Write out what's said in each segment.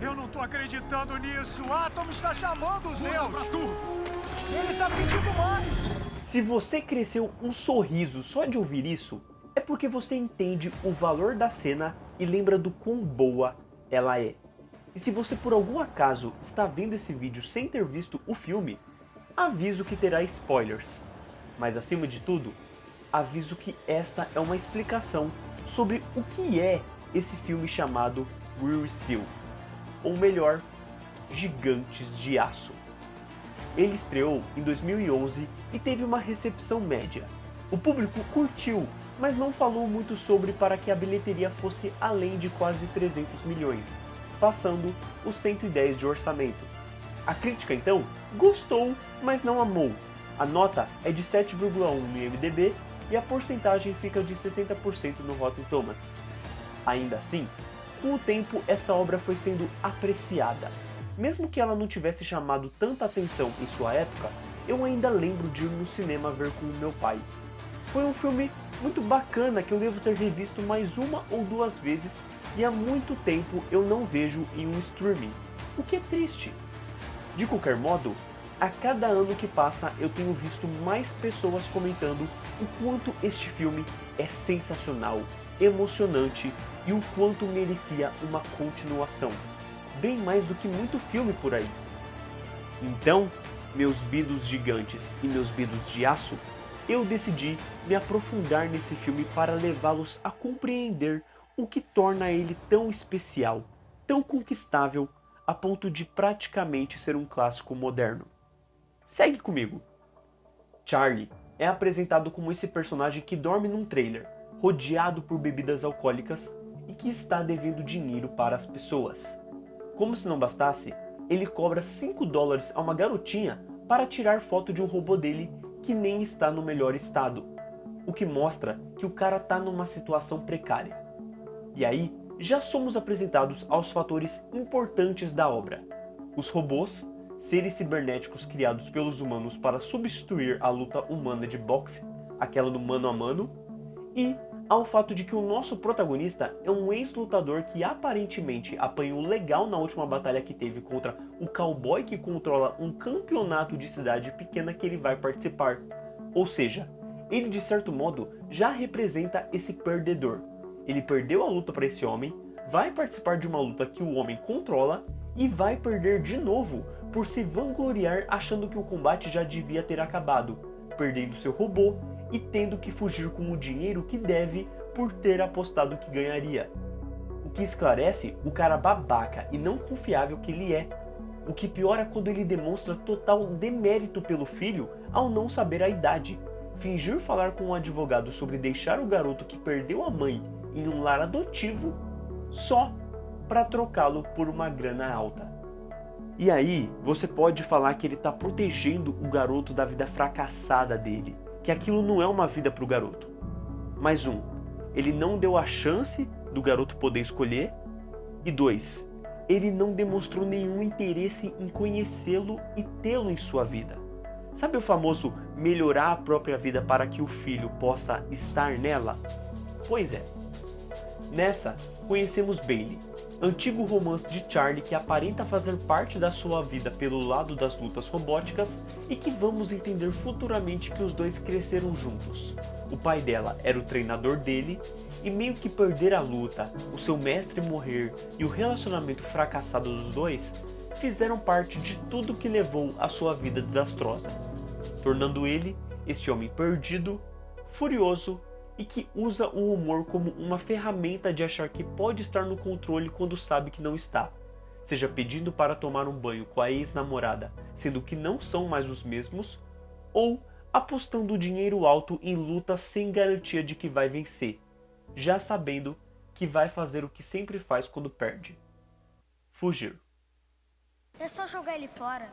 Eu não tô acreditando nisso! Atom está chamando os Zeus! Pra tu! Ele tá pedindo mais! Se você cresceu um sorriso só de ouvir isso, é porque você entende o valor da cena e lembra do quão boa ela é. E se você por algum acaso está vendo esse vídeo sem ter visto o filme, aviso que terá spoilers. Mas acima de tudo, aviso que esta é uma explicação sobre o que é esse filme chamado Real Steel, ou melhor, Gigantes de Aço. Ele estreou em 2011 e teve uma recepção média. O público curtiu, mas não falou muito sobre para que a bilheteria fosse além de quase 300 milhões, passando os 110 de orçamento. A crítica então gostou, mas não amou. A nota é de 7,1 no IMDb e a porcentagem fica de 60% no Rotten Tomatoes. Ainda assim, com o tempo essa obra foi sendo apreciada. Mesmo que ela não tivesse chamado tanta atenção em sua época, eu ainda lembro de ir no cinema ver com o meu pai. Foi um filme muito bacana que eu devo ter revisto mais uma ou duas vezes e há muito tempo eu não vejo em um streaming, o que é triste. De qualquer modo, a cada ano que passa eu tenho visto mais pessoas comentando o quanto este filme é sensacional, emocionante e o quanto merecia uma continuação. Bem mais do que muito filme por aí. Então, meus bidos gigantes e meus bidos de aço, eu decidi me aprofundar nesse filme para levá-los a compreender o que torna ele tão especial, tão conquistável, a ponto de praticamente ser um clássico moderno. Segue comigo! Charlie é apresentado como esse personagem que dorme num trailer, rodeado por bebidas alcoólicas e que está devendo dinheiro para as pessoas. Como se não bastasse, ele cobra $5 a uma garotinha para tirar foto de um robô dele que nem está no melhor estado, o que mostra que o cara tá numa situação precária. E aí, já somos apresentados aos fatores importantes da obra. Os robôs, seres cibernéticos criados pelos humanos para substituir a luta humana de boxe, aquela do mano a mano, e ao fato de que o nosso protagonista é um ex-lutador que aparentemente apanhou legal na última batalha que teve contra o cowboy que controla um campeonato de cidade pequena que ele vai participar. Ou seja, ele de certo modo já representa esse perdedor. Ele perdeu a luta para esse homem, vai participar de uma luta que o homem controla e vai perder de novo por se vangloriar achando que o combate já devia ter acabado, perdendo seu robô e tendo que fugir com o dinheiro que deve por ter apostado que ganharia. O que esclarece o cara babaca e não confiável que ele é. O que piora quando ele demonstra total demérito pelo filho ao não saber a idade. Fingir falar com um advogado sobre deixar o garoto que perdeu a mãe em um lar adotivo só para trocá-lo por uma grana alta. E aí, você pode falar que ele está protegendo o garoto da vida fracassada dele, que aquilo não é uma vida para o garoto. Mais um, ele não deu a chance do garoto poder escolher. E 2, ele não demonstrou nenhum interesse em conhecê-lo e tê-lo em sua vida. Sabe o famoso melhorar a própria vida para que o filho possa estar nela? Pois é. Nessa, conhecemos Bailey, antigo romance de Charlie que aparenta fazer parte da sua vida pelo lado das lutas robóticas e que vamos entender futuramente que os dois cresceram juntos. O pai dela era o treinador dele e meio que perder a luta, o seu mestre morrer e o relacionamento fracassado dos dois fizeram parte de tudo que levou à sua vida desastrosa, tornando ele este homem perdido, furioso e que usa o humor como uma ferramenta de achar que pode estar no controle quando sabe que não está, seja pedindo para tomar um banho com a ex-namorada, sendo que não são mais os mesmos, ou apostando dinheiro alto em lutas sem garantia de que vai vencer, já sabendo que vai fazer o que sempre faz quando perde: fugir. É só jogar ele fora.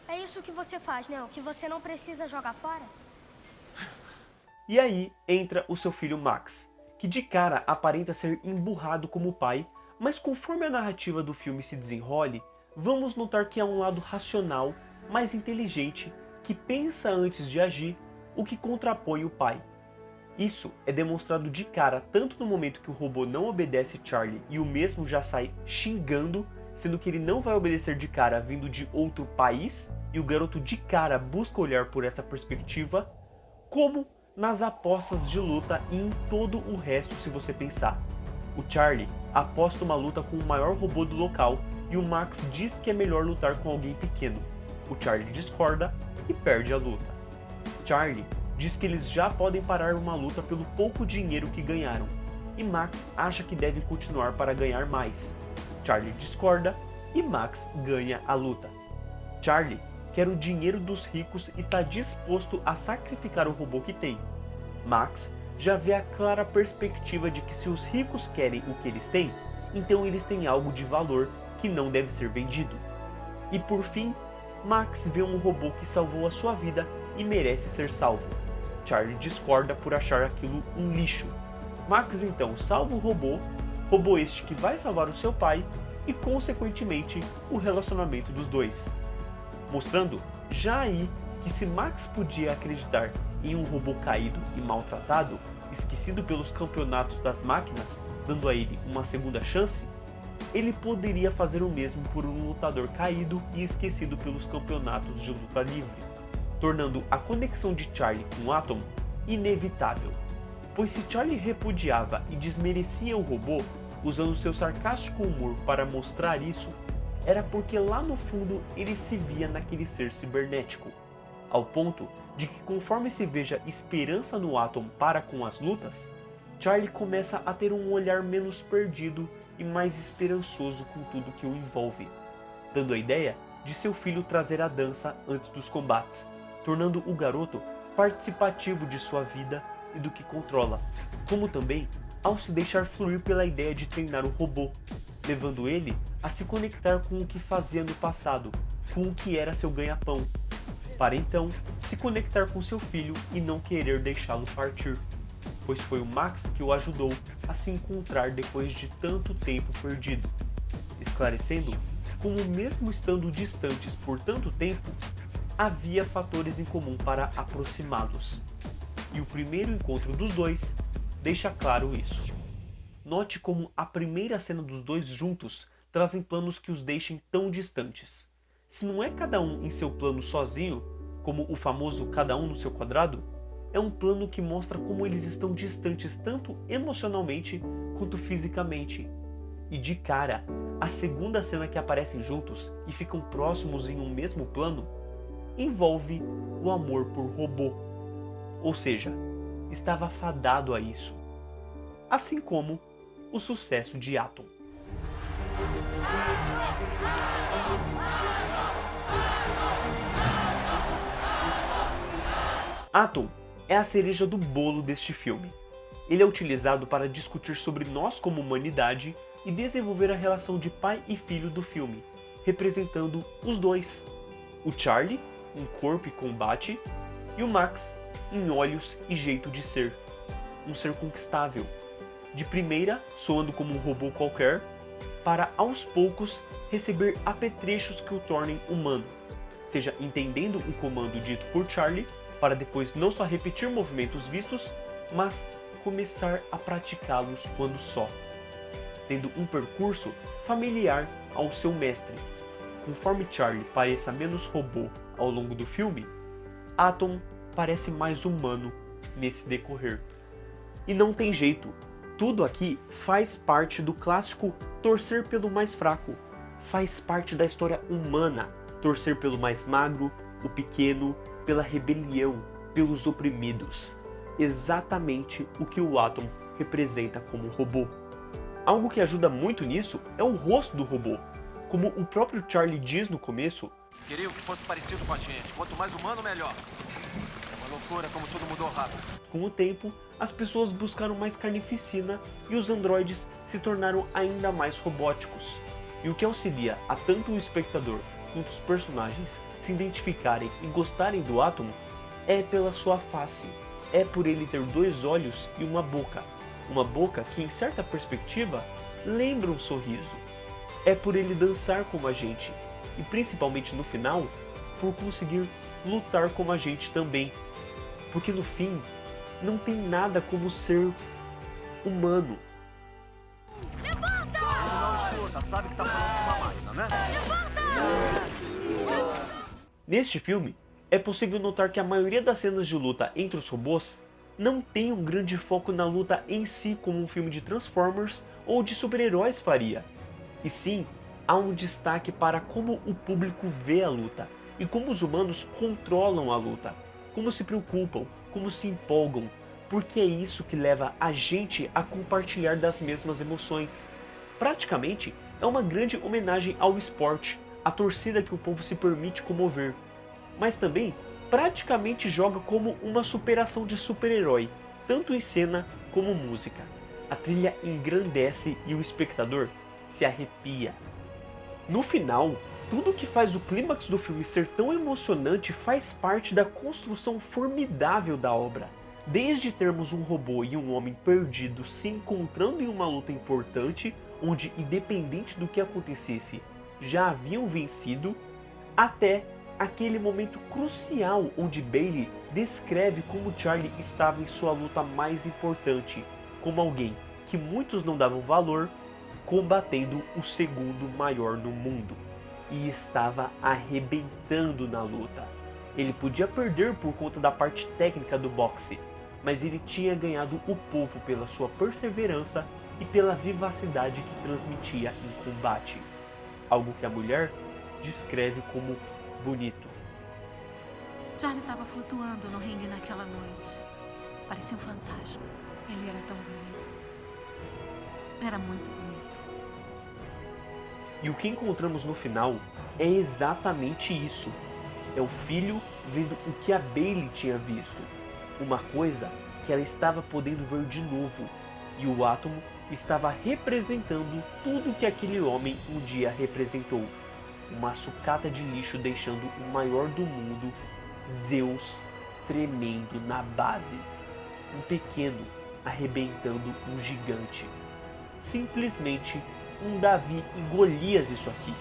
É isso que você faz, né? O que você não precisa jogar fora. E aí entra o seu filho Max, que de cara aparenta ser emburrado como pai, mas conforme a narrativa do filme se desenrole, vamos notar que há um lado racional, mais inteligente, que pensa antes de agir, o que contrapõe o pai. Isso é demonstrado de cara tanto no momento que o robô não obedece Charlie e o mesmo já sai xingando, sendo que ele não vai obedecer de cara vindo de outro país, e o garoto de cara busca olhar por essa perspectiva, como nas apostas de luta e em todo o resto se você pensar. O Charlie aposta uma luta com o maior robô do local e o Max diz que é melhor lutar com alguém pequeno. O Charlie discorda e perde a luta. Charlie diz que eles já podem parar uma luta pelo pouco dinheiro que ganharam, e Max acha que deve continuar para ganhar mais. Charlie discorda e Max ganha a luta. Charlie quer o dinheiro dos ricos e está disposto a sacrificar o robô que tem. Max já vê a clara perspectiva de que se os ricos querem o que eles têm, então eles têm algo de valor que não deve ser vendido. E por fim, Max vê um robô que salvou a sua vida e merece ser salvo. Charlie discorda por achar aquilo um lixo. Max então salva o robô este que vai salvar o seu pai e consequentemente o relacionamento dos dois. Mostrando já aí que se Max podia acreditar em um robô caído e maltratado, esquecido pelos campeonatos das máquinas, dando a ele uma segunda chance, ele poderia fazer o mesmo por um lutador caído e esquecido pelos campeonatos de luta livre, tornando a conexão de Charlie com Atom inevitável. Pois se Charlie repudiava e desmerecia o robô, usando seu sarcástico humor para mostrar isso, era porque lá no fundo ele se via naquele ser cibernético, ao ponto de que conforme se veja esperança no Atom para com as lutas, Charlie começa a ter um olhar menos perdido e mais esperançoso com tudo que o envolve, dando a ideia de seu filho trazer a dança antes dos combates, tornando o garoto participativo de sua vida e do que controla, como também ao se deixar fluir pela ideia de treinar o robô, levando ele a se conectar com o que fazia no passado, com o que era seu ganha-pão, para então se conectar com seu filho e não querer deixá-lo partir, pois foi o Max que o ajudou a se encontrar depois de tanto tempo perdido, esclarecendo como mesmo estando distantes por tanto tempo, havia fatores em comum para aproximá-los. E o primeiro encontro dos dois deixa claro isso. Note como a primeira cena dos dois juntos trazem planos que os deixem tão distantes. Se não é cada um em seu plano sozinho, como o famoso cada um no seu quadrado, é um plano que mostra como eles estão distantes tanto emocionalmente quanto fisicamente. E de cara, a segunda cena que aparecem juntos e ficam próximos em um mesmo plano, envolve o amor por robô. Ou seja, estava fadado a isso. Assim como o sucesso de Atom. Atom é a cereja do bolo deste filme. Ele é utilizado para discutir sobre nós como humanidade e desenvolver a relação de pai e filho do filme, representando os dois. O Charlie, em corpo e combate, e o Max, em olhos e jeito de ser. Um ser conquistável. De primeira, soando como um robô qualquer, para aos poucos receber apetrechos que o tornem humano, seja entendendo o comando dito por Charlie, para depois não só repetir movimentos vistos, mas começar a praticá-los quando só, tendo um percurso familiar ao seu mestre. Conforme Charlie pareça menos robô ao longo do filme, Atom parece mais humano nesse decorrer. E não tem jeito, tudo aqui faz parte do clássico torcer pelo mais fraco, faz parte da história humana, torcer pelo mais magro, o pequeno, pela rebelião, pelos oprimidos. Exatamente o que o Atom representa como robô. Algo que ajuda muito nisso é o rosto do robô. Como o próprio Charlie diz no começo, Queria que fosse parecido com a gente. Quanto mais humano, melhor. É uma loucura como tudo mudou rápido. com o tempo, as pessoas buscaram mais carnificina e os androides se tornaram ainda mais robóticos. E o que auxilia a tanto o espectador quanto os personagens se identificarem e gostarem do Atom é pela sua face, é por ele ter 2 olhos e uma boca que em certa perspectiva lembra um sorriso, é por ele dançar como a gente e principalmente no final, por conseguir lutar como a gente também, porque no fim não tem nada como ser humano. Não escuta, sabe que tá falando com uma máquina, né? Neste filme, é possível notar que a maioria das cenas de luta entre os robôs não tem um grande foco na luta em si como um filme de Transformers ou de super-heróis faria. E sim, há um destaque para como o público vê a luta e como os humanos controlam a luta, como se preocupam, como se empolgam, porque é isso que leva a gente a compartilhar das mesmas emoções. Praticamente, é uma grande homenagem ao esporte, à torcida que o povo se permite comover. Mas também, praticamente joga como uma superação de super-herói, tanto em cena como música. A trilha engrandece e o espectador se arrepia. No final, tudo que faz o clímax do filme ser tão emocionante faz parte da construção formidável da obra. Desde termos um robô e um homem perdidos se encontrando em uma luta importante, onde independente do que acontecesse, já haviam vencido, até aquele momento crucial onde Bailey descreve como Charlie estava em sua luta mais importante, como alguém que muitos não davam valor, combatendo o segundo maior no mundo. E estava arrebentando na luta. Ele podia perder por conta da parte técnica do boxe, mas ele tinha ganhado o povo pela sua perseverança e pela vivacidade que transmitia em combate. Algo que a mulher descreve como bonito. Charlie estava flutuando no ringue naquela noite. Parecia um fantasma. Ele era tão bonito. Era muito bonito. E o que encontramos no final é exatamente isso. É o filho vendo o que a Bailey tinha visto. Uma coisa que ela estava podendo ver de novo. E o átomo estava representando tudo que aquele homem um dia representou. Uma sucata de lixo deixando o maior do mundo, Zeus, tremendo na base. Um pequeno arrebentando um gigante. Simplesmente um Davi e Golias isso aqui.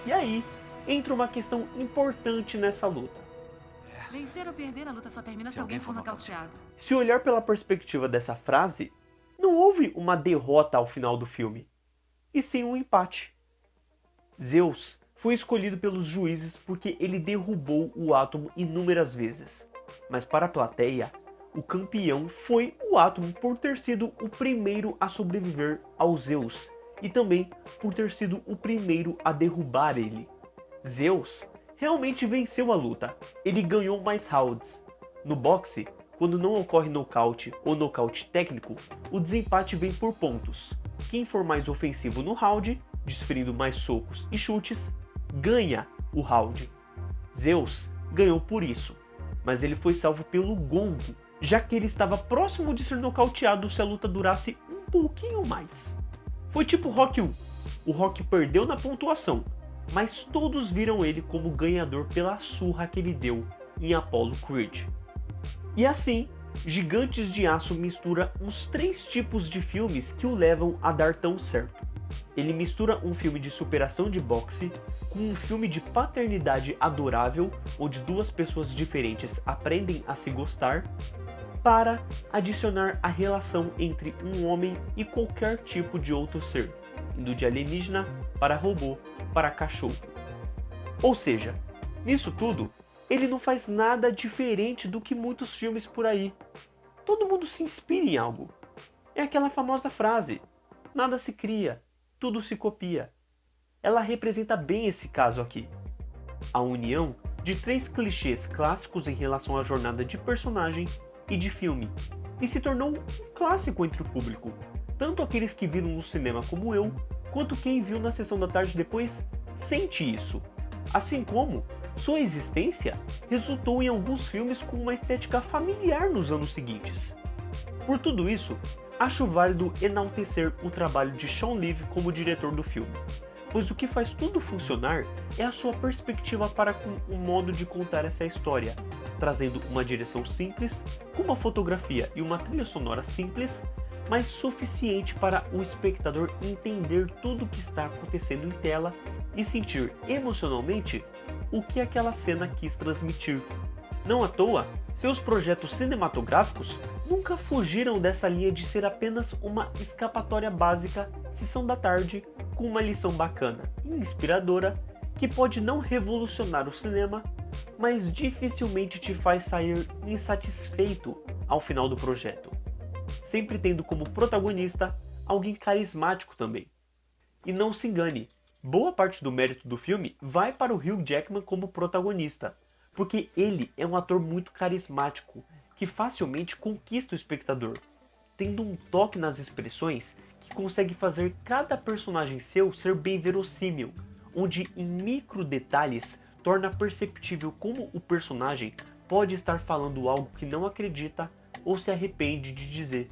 E aí entra uma questão importante nessa luta. Vencer ou perder, a luta só termina se alguém for nocauteado. Se olhar pela perspectiva dessa frase, não houve uma derrota ao final do filme, e sim um empate. Zeus foi escolhido pelos juízes porque ele derrubou o átomo inúmeras vezes. Mas para a plateia, o campeão foi o átomo por ter sido o primeiro a sobreviver ao Zeus e também por ter sido o primeiro a derrubar ele. Zeus realmente venceu a luta, ele ganhou mais rounds. No boxe, quando não ocorre nocaute ou nocaute técnico, o desempate vem por pontos. Quem for mais ofensivo no round, desferindo mais socos e chutes, ganha o round. Zeus ganhou por isso, mas ele foi salvo pelo gongo, já que ele estava próximo de ser nocauteado se a luta durasse um pouquinho mais. Foi tipo Rock 1, o Rock perdeu na pontuação, mas todos viram ele como ganhador pela surra que ele deu em Apollo Creed. E assim, Gigantes de Aço mistura uns 3 tipos de filmes que o levam a dar tão certo. Ele mistura um filme de superação de boxe com um filme de paternidade adorável, onde duas pessoas diferentes aprendem a se gostar, para adicionar a relação entre um homem e qualquer tipo de outro ser, indo de alienígena para robô para cachorro. Ou seja, nisso tudo, ele não faz nada diferente do que muitos filmes por aí. Todo mundo se inspira em algo. É aquela famosa frase: nada se cria, tudo se copia. Ela representa bem esse caso aqui. A união de 3 clichês clássicos em relação à jornada de personagem e de filme, e se tornou um clássico entre o público, tanto aqueles que viram no cinema como eu, quanto quem viu na sessão da tarde depois sente isso. Assim como sua existência resultou em alguns filmes com uma estética familiar nos anos seguintes. Por tudo isso, acho válido enaltecer o trabalho de Shawn Levy como diretor do filme, pois o que faz tudo funcionar é a sua perspectiva para com o modo de contar essa história, trazendo uma direção simples, com uma fotografia e uma trilha sonora simples, mas suficiente para o espectador entender tudo o que está acontecendo em tela e sentir emocionalmente o que aquela cena quis transmitir. Não à toa, seus projetos cinematográficos nunca fugiram dessa linha de ser apenas uma escapatória básica, sessão da tarde, com uma lição bacana e inspiradora que pode não revolucionar o cinema, mas dificilmente te faz sair insatisfeito ao final do projeto, sempre tendo como protagonista alguém carismático também. E não se engane, boa parte do mérito do filme vai para o Hugh Jackman como protagonista, porque ele é um ator muito carismático, que facilmente conquista o espectador, tendo um toque nas expressões que consegue fazer cada personagem seu ser bem verossímil, onde em micro detalhes torna perceptível como o personagem pode estar falando algo que não acredita ou se arrepende de dizer.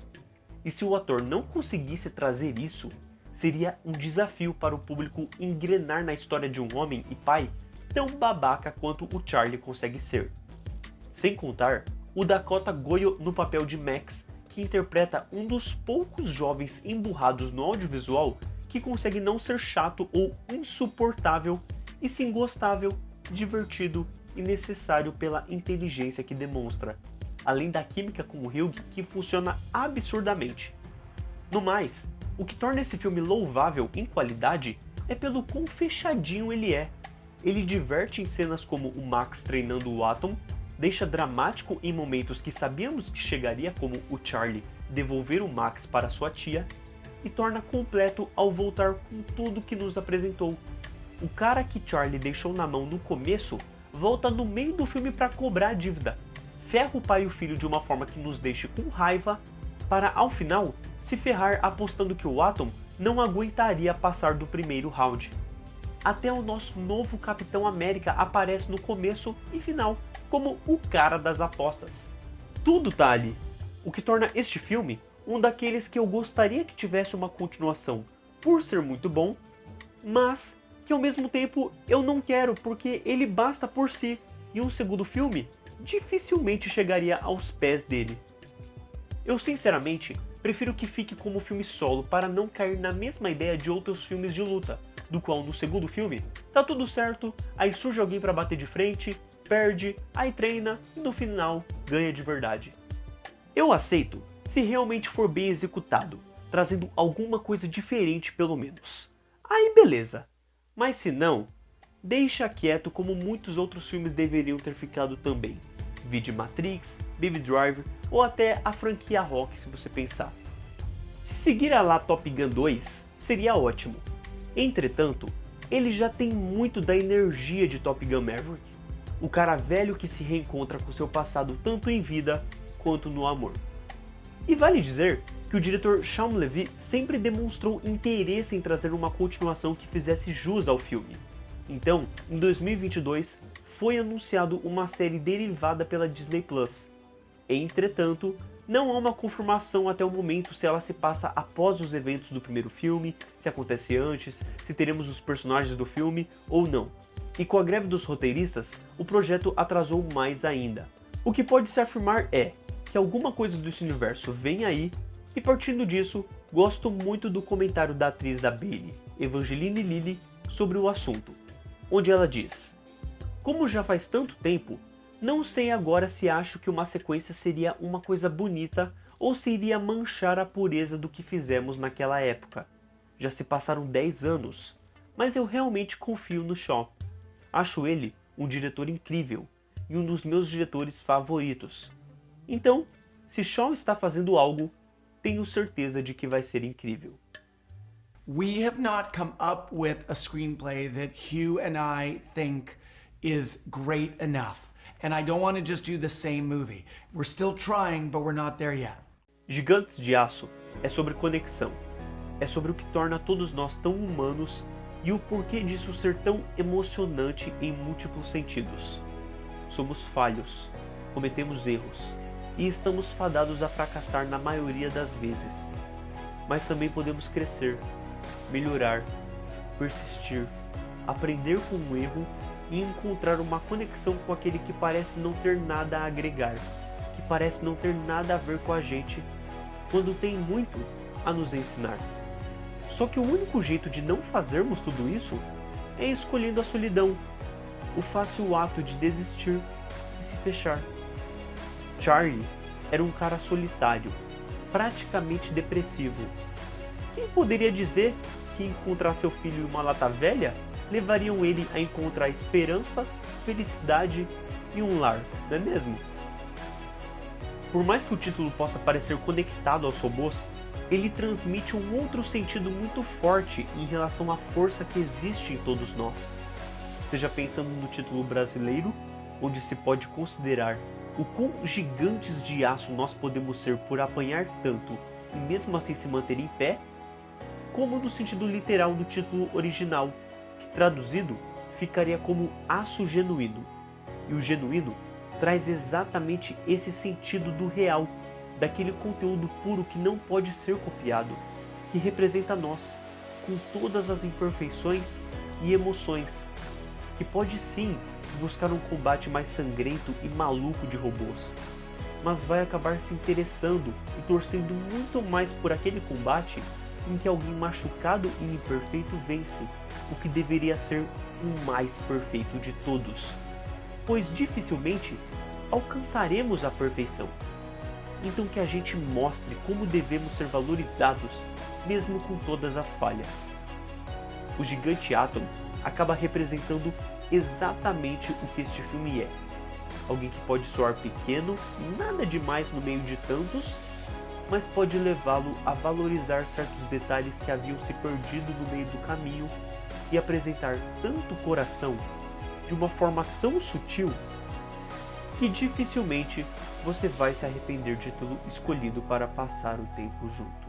E se o ator não conseguisse trazer isso, seria um desafio para o público engrenar na história de um homem e pai tão babaca quanto o Charlie consegue ser. Sem contar o Dakota Goyo no papel de Max, que interpreta um dos poucos jovens emburrados no audiovisual que consegue não ser chato ou insuportável, e sim gostável, divertido e necessário pela inteligência que demonstra, além da química com o Hugh que funciona absurdamente. No mais, o que torna esse filme louvável em qualidade é pelo quão fechadinho ele é. Ele diverte em cenas como o Max treinando o Atom, deixa dramático em momentos que sabíamos que chegaria, como o Charlie devolver o Max para sua tia, e torna completo ao voltar com tudo que nos apresentou. O cara que Charlie deixou na mão no começo volta no meio do filme para cobrar a dívida, ferra o pai e o filho de uma forma que nos deixe com raiva, para ao final se ferrar apostando que o Atom não aguentaria passar do primeiro round. Até o nosso novo Capitão América aparece no começo e final como o cara das apostas. Tudo tá ali, o que torna este filme um daqueles que eu gostaria que tivesse uma continuação, por ser muito bom, mas que ao mesmo tempo eu não quero, porque ele basta por si, e um segundo filme dificilmente chegaria aos pés dele. Eu sinceramente prefiro que fique como filme solo para não cair na mesma ideia de outros filmes de luta, do qual no segundo filme tá tudo certo, aí surge alguém para bater de frente, perde, aí treina e no final ganha de verdade. Eu aceito se realmente for bem executado, trazendo alguma coisa diferente pelo menos. Aí beleza, mas se não, deixa quieto como muitos outros filmes deveriam ter ficado também. Vide Matrix, Baby Driver ou até a franquia Rock, se você pensar. Se seguir a lá Top Gun 2, seria ótimo. Entretanto, ele já tem muito da energia de Top Gun Maverick, o cara velho que se reencontra com seu passado tanto em vida quanto no amor. E vale dizer que o diretor Shawn Levy sempre demonstrou interesse em trazer uma continuação que fizesse jus ao filme. Então, em 2022, foi anunciado uma série derivada pela Disney Plus. Entretanto, não há uma confirmação até o momento se ela se passa após os eventos do primeiro filme, se acontece antes, se teremos os personagens do filme ou não. E com a greve dos roteiristas, o projeto atrasou mais ainda. O que pode se afirmar é que alguma coisa desse universo vem aí, e partindo disso, gosto muito do comentário da atriz da Bailey, Evangeline Lilly, sobre o assunto, onde ela diz: "Como já faz tanto tempo, não sei agora se acho que uma sequência seria uma coisa bonita ou se iria manchar a pureza do que fizemos naquela época. Já se passaram 10 anos, mas eu realmente confio no Shaw. Acho ele um diretor incrível e um dos meus diretores favoritos. Então, se Shaw está fazendo algo, tenho certeza de que vai ser incrível." We have not come up with a screenplay that Hugh and I think is great enough. And I don't want to just do the same movie. We're still trying, but we're not there yet. Gigantes de Aço é sobre conexão. É sobre o que torna todos nós tão humanos e o porquê disso ser tão emocionante em múltiplos sentidos. Somos falhos, cometemos erros e estamos fadados a fracassar na maioria das vezes. Mas também podemos crescer, melhorar, persistir, aprender com o erro e encontrar uma conexão com aquele que parece não ter nada a agregar, que parece não ter nada a ver com a gente, quando tem muito a nos ensinar. Só que o único jeito de não fazermos tudo isso é escolhendo a solidão, o fácil ato de desistir e se fechar. Charlie era um cara solitário, praticamente depressivo. Quem poderia dizer que encontrar seu filho em uma lata velha levariam ele a encontrar esperança, felicidade e um lar, não é mesmo? Por mais que o título possa parecer conectado aos robôs, ele transmite um outro sentido muito forte em relação à força que existe em todos nós. Seja pensando no título brasileiro, onde se pode considerar o quão gigantes de aço nós podemos ser por apanhar tanto e mesmo assim se manter em pé, como no sentido literal do título original, que traduzido ficaria como aço genuíno. E o genuíno traz exatamente esse sentido do real, daquele conteúdo puro que não pode ser copiado, que representa nós, com todas as imperfeições e emoções, que pode sim buscar um combate mais sangrento e maluco de robôs, mas vai acabar se interessando e torcendo muito mais por aquele combate em que alguém machucado e imperfeito vence, o que deveria ser o mais perfeito de todos, pois dificilmente alcançaremos a perfeição. Então que a gente mostre como devemos ser valorizados, mesmo com todas as falhas. O gigante Atom acaba representando exatamente o que este filme é. Alguém que pode soar pequeno, nada demais no meio de tantos, mas pode levá-lo a valorizar certos detalhes que haviam se perdido no meio do caminho e apresentar tanto coração de uma forma tão sutil que dificilmente você vai se arrepender de tê-lo escolhido para passar o tempo junto.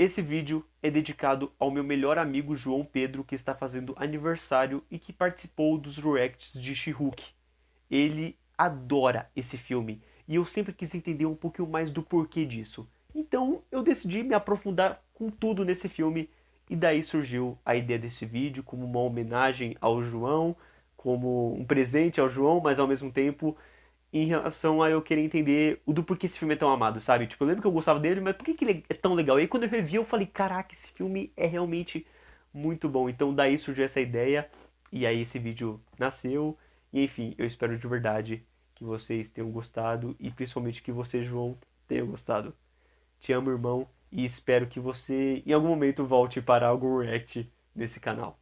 Esse vídeo é dedicado ao meu melhor amigo João Pedro, que está fazendo aniversário e que participou dos reacts de She-Hulk. Ele adora esse filme e eu sempre quis entender um pouquinho mais do porquê disso. Então eu decidi me aprofundar com tudo nesse filme e daí surgiu a ideia desse vídeo como uma homenagem ao João, como um presente ao João, mas ao mesmo tempo em relação a eu querer entender o do porquê esse filme é tão amado, sabe? Tipo, eu lembro que eu gostava dele, mas por que ele é tão legal? E aí quando eu revi eu falei, caraca, esse filme é realmente muito bom. Então daí surgiu essa ideia e aí esse vídeo nasceu. E enfim, eu espero de verdade que vocês tenham gostado e principalmente que você, João, tenha gostado. Te amo, irmão, e espero que você em algum momento volte para algum react nesse canal.